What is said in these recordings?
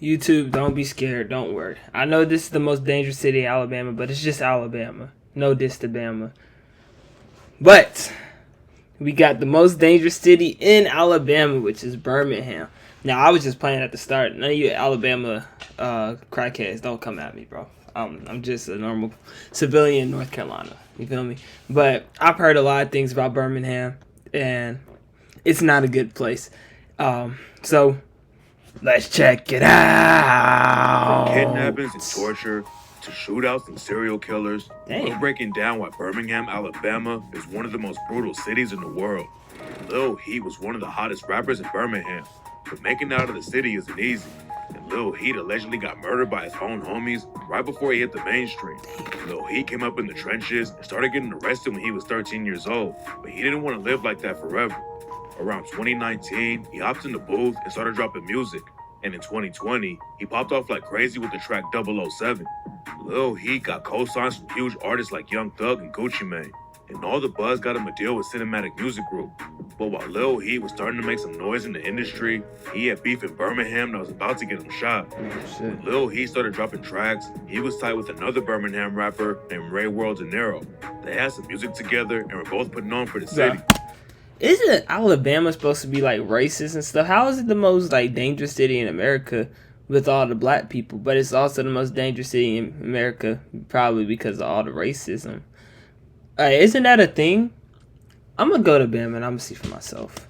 YouTube, don't be scared. Don't worry. I know this is the most dangerous city in Alabama, but it's just Alabama. No diss to Bama. But we got the most dangerous city in Alabama, which is Birmingham. Now, I was just playing at the start. None of you Alabama crackheads, don't come at me, bro. I'm just a normal civilian in North Carolina. You feel me? But I've heard a lot of things about Birmingham, and it's not a good place. So let's check it out. From kidnappings and torture to shootouts and serial killers, Dang. we're breaking down why Birmingham, Alabama is one of the most brutal cities in the world. Lil Heat was one of the hottest rappers in Birmingham, but making it out of the city isn't easy. And Lil Heat allegedly got murdered by his own homies right before he hit the mainstream. Lil Heat came up in the trenches and started getting arrested when he was 13 years old, but he didn't want to live like that forever. Around 2019, he hopped in the booth and started dropping music. And in 2020, he popped off like crazy with the track 007. Lil Heat got co-signs from huge artists like Young Thug and Gucci Mane, and all the buzz got him a deal with Cinematic Music Group. But while Lil Heat was starting to make some noise in the industry, he had beef in Birmingham that was about to get him shot. When Lil Heat started dropping tracks, he was tight with another Birmingham rapper named Ray World De Niro. They had some music together and were both putting on for the city. Isn't Alabama supposed to be like racist and stuff? How is it the most like dangerous city in America with all the black people, but it's also the most dangerous city in America probably because of all the racism? Isn't that a thing? I'm gonna go to Bama and I'm gonna see for myself.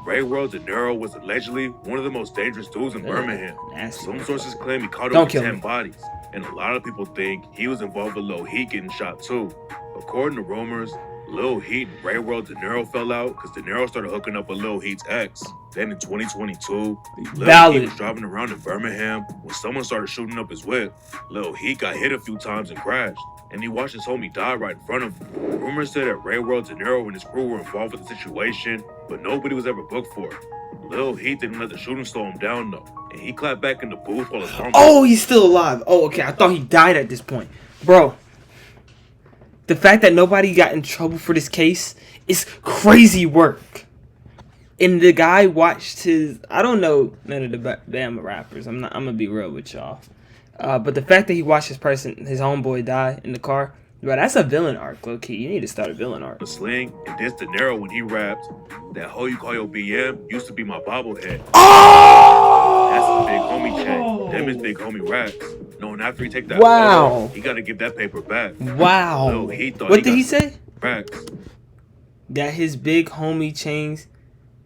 Ray World De Niro was allegedly one of the most dangerous dudes in Birmingham. Nasty. Some sources claim he caught Don't over kill 10 me. bodies, and a lot of people think he was involved with Lil Heat getting shot too. According to rumors, Lil Heat and Ray World De Niro fell out because De Niro started hooking up with Lil Heat's ex. Then in 2022, Lil Valid. Heat was driving around in Birmingham when someone started shooting up his whip. Lil Heat got hit a few times and crashed, and he watched his homie die right in front of him. Rumors said that Ray World De Niro and his crew were involved with the situation, but nobody was ever booked for it. Lil Heat didn't let the shooting slow him down though, and he clapped back in the booth while his arm. Oh, he's still alive. Oh, okay. I thought he died at this point. Bro, the fact that nobody got in trouble for this case is crazy work. And the guy watched his... I don't know none of the Bama rappers. I'm gonna be real with y'all. But the fact that he watched his homeboy die in the car, bro, that's a villain arc, low key. You need to start a villain arc. The sling and dissed De Niro when he rapped, "That hoe you call your BM used to be my bobblehead." Oh! That's his big homie chain. Them his big homie racks. Knowing after he take that Wow. photo, he gotta give that paper back. Wow. Lil Heat thought What did he say? Racks. That his big homie chains.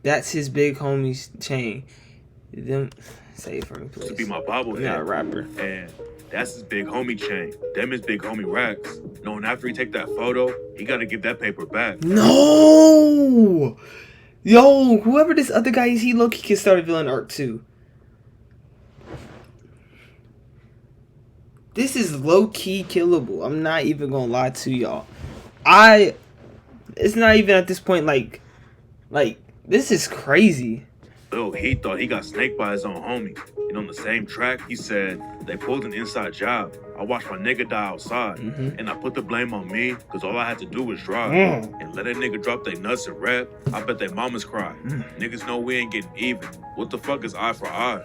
That's his big homie's chain. Them, say it for me, please. Used to be my bobblehead. I'm not a rapper. And that's his big homie chain. Them his big homie racks. Knowing after he take that photo, he gotta give that paper back. No! Yo, whoever this other guy is, he low-key can start a villain arc too. This is low-key killable. I'm not even gonna lie to y'all. It's not even at this point like, this is crazy. Lil Heat thought he got snaked by his own homie. And on the same track, he said, "They pulled an inside job. I watched my nigga die outside. And I put the blame on me, because all I had to do was drive. And let that nigga drop their nuts and rap. I bet they mamas cry. Niggas know we ain't getting even. What the fuck is eye for eye?"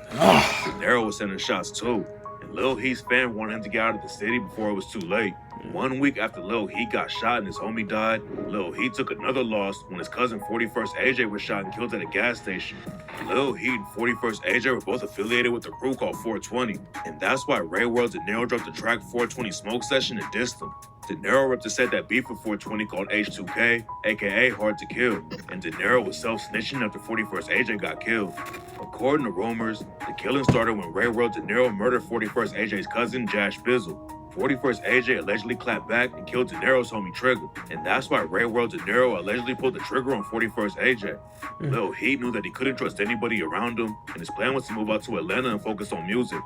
De Niro was sending shots too. And Lil Heat's fan wanted him to get out of the city before it was too late. 1 week after Lil Heat got shot and his homie died, Lil Heat took another loss when his cousin 41st AJ was shot and killed at a gas station. Lil Heat and 41st AJ were both affiliated with a crew called 420, and that's why Ray World De Niro dropped the track 420 Smoke Session and dissed him. De Niro ripped a set that beef with 420 called H2K, aka Hard to Kill, and De Niro was self-snitching after 41st AJ got killed. According to rumors, the killing started when Ray World De Niro murdered 41st AJ's cousin, Jash Bizzle. 41st AJ allegedly clapped back and killed De Niro's homie Trigger, and that's why Ray World De Niro allegedly pulled the trigger on 41st AJ. Lil Heat knew that he couldn't trust anybody around him, and his plan was to move out to Atlanta and focus on music.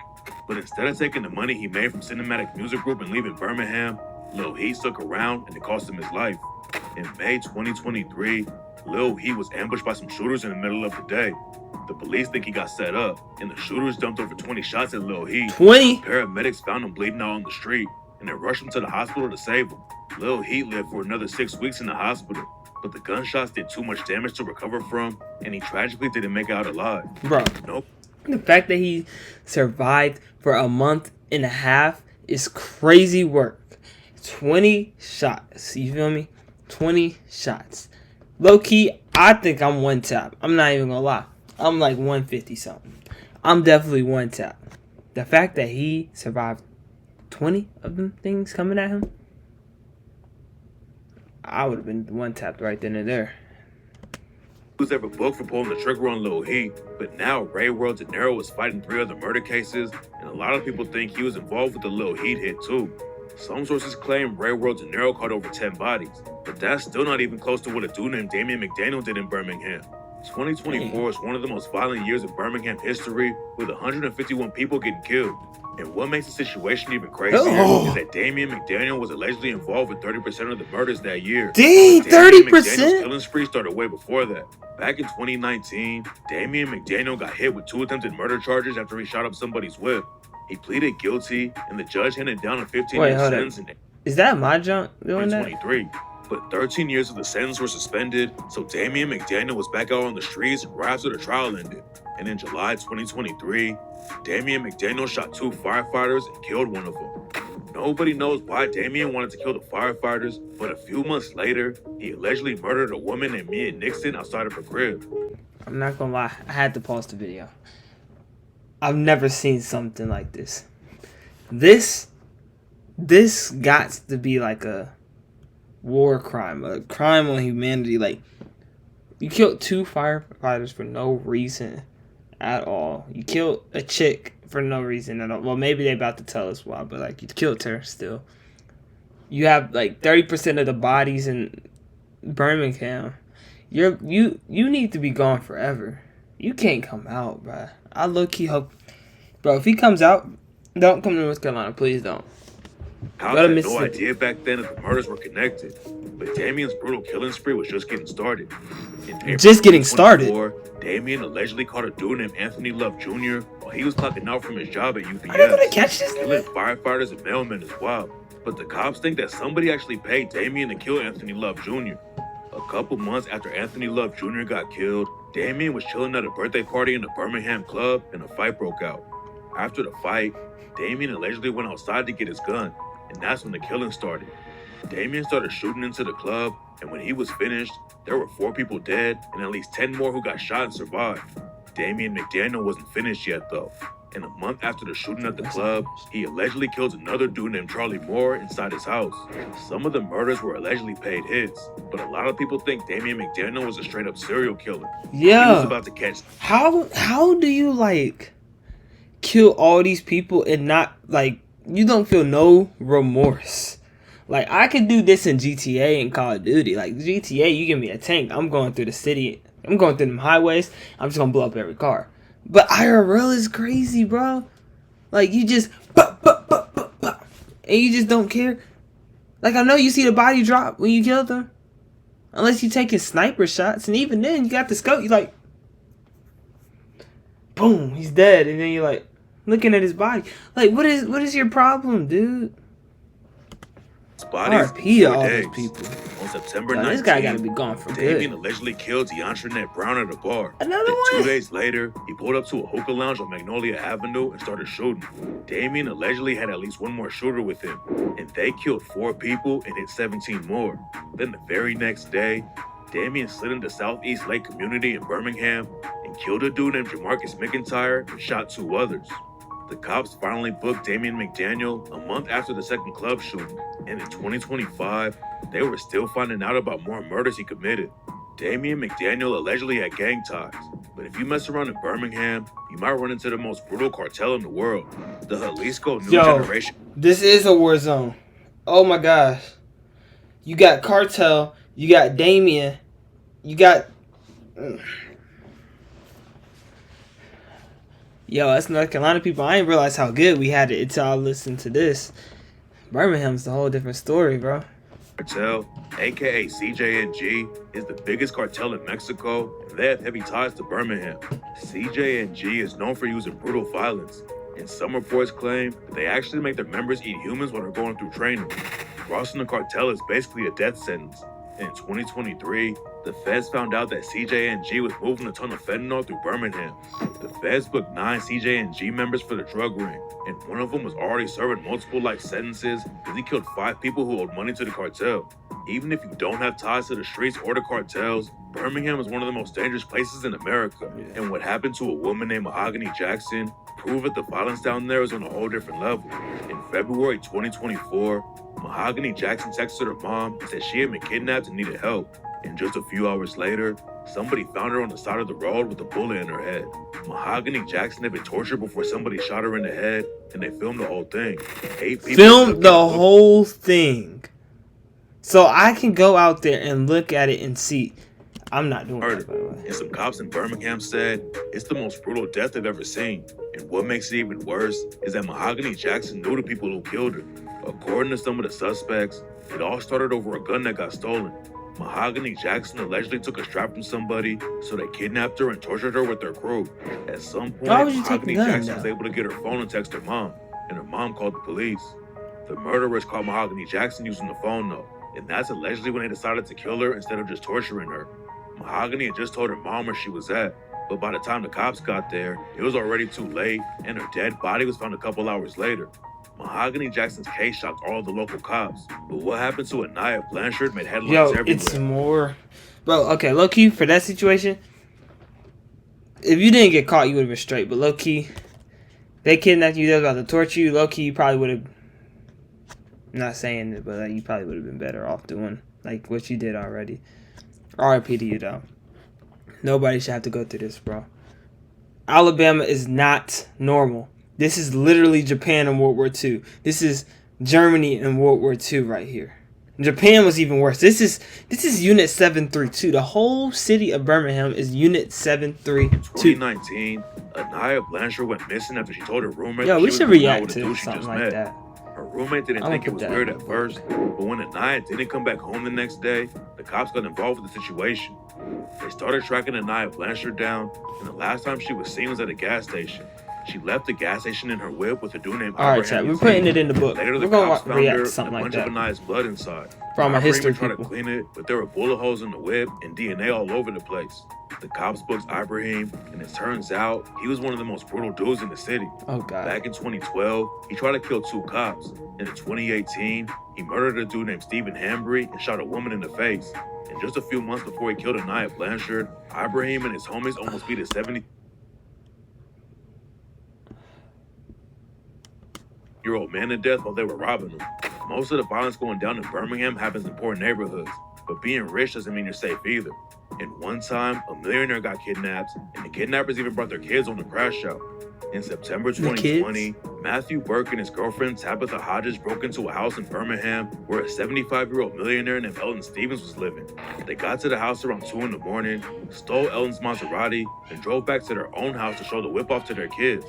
But instead of taking the money he made from Cinematic Music Group and leaving Birmingham, Lil Heat stuck around and it cost him his life. In May 2023, Lil Heat was ambushed by some shooters in the middle of the day. The police think he got set up, and the shooters dumped over 20 shots at Lil Heat. 20? Paramedics found him bleeding out on the street, and they rushed him to the hospital to save him. Lil Heat lived for another 6 weeks in the hospital, but the gunshots did too much damage to recover from, and he tragically didn't make it out alive. Bro. Nope. The fact that he survived for a month and a half is crazy work. 20 shots. You feel me? 20 shots. Low key, I think I'm one tap. I'm not even gonna lie. I'm like 150 something. I'm definitely one tap. The fact that he survived 20 of them things coming at him, I would have been one tapped right then and there. Was ever booked for pulling the trigger on Lil Heat, but now Ray World De Niro is fighting 3 other murder cases, and a lot of people think he was involved with the Lil Heat hit too. Some sources claim Ray World De Niro caught over 10 bodies, but that's still not even close to what a dude named Damian McDaniel did in Birmingham. 2024 is one of the most violent years in Birmingham history, with 151 people getting killed. And what makes the situation even crazier is that Damian McDaniel was allegedly involved with 30% of the murders that year. Dang, 30%? McDaniel's killing spree started way before that. Back in 2019, Damian McDaniel got hit with 2 attempted murder charges after he shot up somebody's whip. He pleaded guilty, and the judge handed down a 15-year sentence in Is that my junk doing 2023. But 13 years of the sentence were suspended, so Damian McDaniel was back out on the streets right after the trial ended. And in July 2023, Damian McDaniel shot 2 firefighters and killed one of them. Nobody knows why Damian wanted to kill the firefighters, but a few months later, he allegedly murdered a woman named Mia Nixon outside of her crib. I'm not gonna lie, I had to pause the video. I've never seen something like this. This got to be like a war crime, a crime on humanity. Like, you killed 2 firefighters for no reason at all. You killed a chick for no reason at all. Well, maybe they about to tell us why, but like, you killed her still. You have like 30% of the bodies in Birmingham. You need to be gone forever. You can't come out, bro. I low-key hope, bro, if he comes out, don't come to North Carolina, please don't. I had no idea back then that the murders were connected, but Damian's brutal killing spree was just getting started. Just getting started. Damian allegedly caught a dude named Anthony Love Jr. while he was clocking out from his job at UPS. Are they gonna catch this Killing firefighters and mailmen as well. But the cops think that somebody actually paid Damian to kill Anthony Love Jr. A couple months after Anthony Love Jr. got killed, Damian was chilling at a birthday party in a Birmingham club and a fight broke out. After the fight, Damian allegedly went outside to get his gun, and that's when the killing started. Damian started shooting into the club, and when he was finished, there were 4 people dead and at least 10 more who got shot and survived. Damian McDaniel wasn't finished yet though. And a month after the shooting at the club, he allegedly killed another dude named Charlie Moore inside his house. Some of the murders were allegedly paid hits, but a lot of people think Damian McDaniel was a straight up serial killer. Yeah. He was about to catch. How do you like kill all these people and not like, you don't feel no remorse? Like, I could do this in GTA and Call of Duty. Like, GTA, you give me a tank, I'm going through the city, I'm going through them highways, I'm just gonna blow up every car. But IRL is crazy, bro. Like, you just and you just don't care. Like, I know you see the body drop when you kill them, unless you taking sniper shots, and even then you got the scope, you like, boom, he's dead, and then you're like looking at his body. Like, what is your problem, dude? RP all those people. On September 19th, this guy gotta be gone for Damian good. allegedly killed DeAndre Brown at a bar. Another Then one? 2 days later, he pulled up to a hookah lounge on Magnolia Avenue and started shooting. Damian allegedly had at least 1 more shooter with him, and they killed 4 people and hit 17 more. Then the very next day, Damian slid into Southeast Lake Community in Birmingham and killed a dude named Jamarcus McIntyre and shot 2 others. The cops finally booked Damian McDaniel a month after the second club shooting, and in 2025, they were still finding out about more murders he committed. Damian McDaniel allegedly had gang ties, but if you mess around in Birmingham, you might run into the most brutal cartel in the world, the Jalisco New Generation. This is a war zone. Oh my gosh. You got Cartel, you got Damian, you got... Yo, that's North Carolina people. I didn't realize how good we had it until I listened to this. Birmingham's a whole different story, bro. Cartel, aka CJNG, is the biggest cartel in Mexico, and they have heavy ties to Birmingham. CJNG is known for using brutal violence, and some reports claim that they actually make their members eat humans when they're going through training. Crossing the cartel is basically a death sentence. And in 2023, The feds found out that CJNG was moving a ton of fentanyl through Birmingham. The feds booked 9 CJNG members for the drug ring, and one of them was already serving multiple life sentences because he killed 5 people who owed money to the cartel. Even if you don't have ties to the streets or the cartels, Birmingham is one of the most dangerous places in America. And what happened to a woman named Mahogany Jackson proved that the violence down there is on a whole different level. In February 2024, Mahogany Jackson texted her mom and said she had been kidnapped and needed help. And just a few hours later, somebody found her on the side of the road with a bullet in her head. Mahogany Jackson had been tortured before somebody shot her in the head, and they filmed the whole thing. 8 people filmed the whole thing. So I can go out there and look at it and see. I'm not doing that, by the way. And some cops in Birmingham said it's the most brutal death they've ever seen. And what makes it even worse is that Mahogany Jackson knew the people who killed her. According to some of the suspects, it all started over a gun that got stolen. Mahogany Jackson allegedly took a strap from somebody, so they kidnapped her and tortured her with their crew. At some point, Mahogany Jackson was able to get her phone and text her mom, and her mom called the police. The murderers called Mahogany Jackson using the phone though, and that's allegedly when they decided to kill her instead of just torturing her. Mahogany had just told her mom where she was at, but by the time the cops got there, it was already too late, and her dead body was found a couple hours later. Mahogany Jackson's case shocked all the local cops, but what happened to Anaya Blanchard made headlines everywhere. It's more... Bro, okay, low-key, for that situation, if you didn't get caught, you would have been straight, but low-key, they kidnapped you, they were about to torture you, low-key, you probably would have... Not saying it, but you probably would have been better off doing, like, what you did already. RIP to you, though. Nobody should have to go through this, bro. Alabama is not normal. This is literally Japan in World War II. This is Germany in World War II right here. Japan was even worse. This is Unit 732. The whole city of Birmingham is Unit 732. In 2019, Anaya Blanchard went missing after she told her roommate we should react to something like that. Her roommate didn't think it was weird at first, but when Anaya didn't come back home the next day, the cops got involved with the situation. They started tracking Anaya Blanchard down, and the last time she was seen was at a gas station. She left the gas station in her whip with a dude named Abraham. Alright, chat, we're putting it in the book. Later, we're going to react to something like that. A bunch of Anaya's blood inside. From a history tried to clean it, but there were bullet holes in the whip and DNA all over the place. The cops booked Ibrahim, and it turns out he was one of the most brutal dudes in the city. Oh, God. Back in 2012, he tried to kill 2 cops. And in 2018, he murdered a dude named Stephen Hambry and shot a woman in the face. And just a few months before he killed Anaya Blanchard, Ibrahim and his homies almost beat a 70-year-old man to death while they were robbing him. Most of the violence going down in Birmingham happens in poor neighborhoods, but being rich doesn't mean you're safe either. And one time, a millionaire got kidnapped, and the kidnappers even brought their kids on the crash out. In September 2020, Matthew Burke and his girlfriend Tabitha Hodges broke into a house in Birmingham where a 75-year-old millionaire named Elton Stevens was living. They got to the house around 2 in the morning, stole Elton's Maserati, and drove back to their own house to show the whip off to their kids.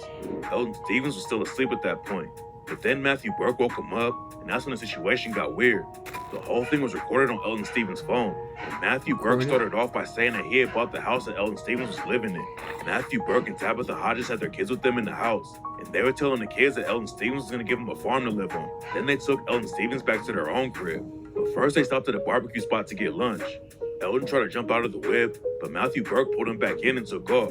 Elton Stevens was still asleep at that point. But then Matthew Burke woke him up, and that's when the situation got weird. The whole thing was recorded on Elton Stevens' phone. And Matthew Burke started off by saying that he had bought the house that Elton Stevens was living in. Matthew Burke and Tabitha Hodges had their kids with them in the house, and they were telling the kids that Elton Stevens was going to give them a farm to live on. Then they took Elton Stevens back to their own crib. But first they stopped at a barbecue spot to get lunch. Elton tried to jump out of the whip, but Matthew Burke pulled him back in and took off.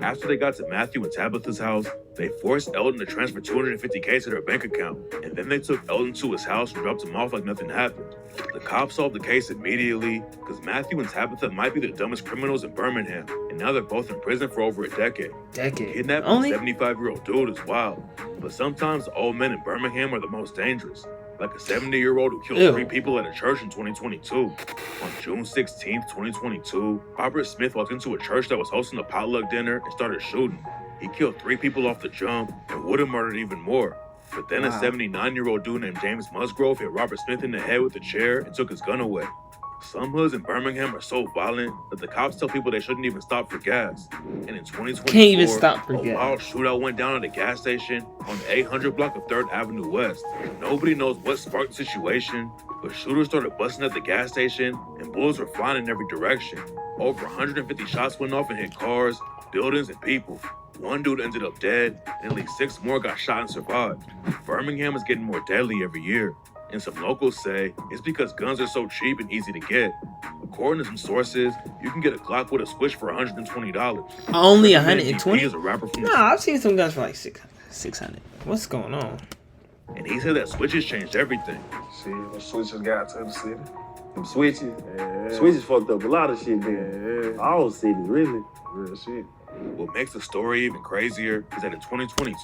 After they got to Matthew and Tabitha's house, they forced Elton to transfer $250K to their bank account, and then they took Elton to his house and dropped him off like nothing happened. The cops solved the case immediately because Matthew and Tabitha might be the dumbest criminals in Birmingham, and now they're both in prison for over a decade. Kidnapping a 75-year-old dude is wild, but sometimes old men in Birmingham are the most dangerous. Like a 70-year-old who killed 3 people at a church in 2022. On June 16th, 2022, Robert Smith walked into a church that was hosting a potluck dinner and started shooting. He killed 3 people off the jump and would have murdered even more. But then a 79-year-old dude named James Musgrove hit Robert Smith in the head with a chair and took his gun away. Some hoods in Birmingham are so violent that the cops tell people they shouldn't even stop for gas. And in 2024, a wild shootout went down at a gas station on the 800 block of 3rd Avenue West. Nobody knows what sparked the situation, but shooters started busting at the gas station and bullets were flying in every direction. Over 150 shots went off and hit cars, buildings, and people. One dude ended up dead, and at least 6 more got shot and survived. Birmingham is getting more deadly every year. And some locals say it's because guns are so cheap and easy to get. According to some sources, you can get a Glock with a switch for $120. Only He 120? is a rapper from the Nah, I've seen some guns for like 600. What's going on? and he said that switches changed everything. See, them switches got to the city. Them switches. Yeah. Switches fucked up a lot of shit there. Yeah. All cities, really. Real shit. What makes the story even crazier is that in 2020,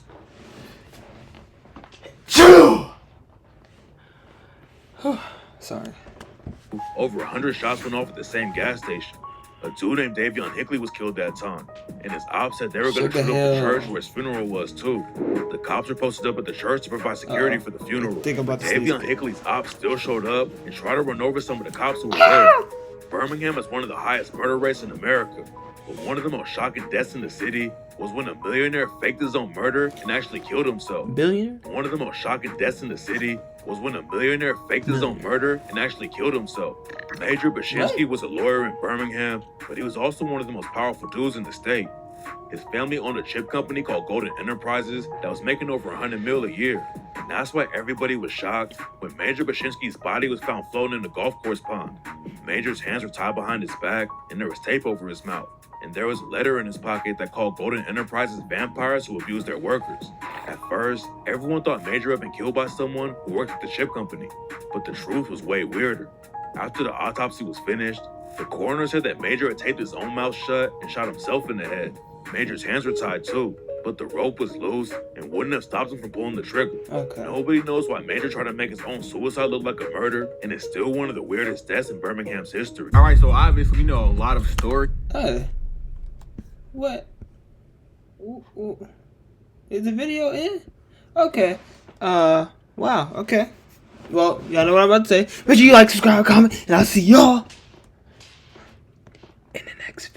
Sorry. over 100 shots went off at the same gas station. A dude named Davion Hickley was killed that time, and his ops said they were going to shoot up the church where his funeral was too. The cops were posted up at the church to provide security for the funeral. Davion Hickley's ops still showed up and tried to run over some of the cops who were there. Birmingham has one of the highest murder rates in America, but one of the most shocking deaths in the city was when a millionaire faked his own murder and actually killed himself. Billionaire? One of the most shocking deaths in the city was when a millionaire faked his own murder and actually killed himself. Major Bashinsky was a lawyer in Birmingham, but he was also one of the most powerful dudes in the state. His family owned a chip company called Golden Enterprises that was making over $100 million a year. And that's why everybody was shocked when Major Bashinsky's body was found floating in the golf course pond. Major's hands were tied behind his back and there was tape over his mouth. And there was a letter in his pocket that called Golden Enterprises vampires who abused their workers. At first, everyone thought Major had been killed by someone who worked at the chip company, but the truth was way weirder. After the autopsy was finished, the coroner said that Major had taped his own mouth shut and shot himself in the head. Major's hands were tied too, but the rope was loose and wouldn't have stopped him from pulling the trigger. Nobody knows why Major tried to make his own suicide look like a murder, and it's still one of the weirdest deaths in Birmingham's history. All right, so obviously we know a lot of stories. What? Ooh. Is the video in? Okay. Wow. Okay. Well, y'all know what I'm about to say. Make sure you like, subscribe, comment, and I'll see y'all in the next video.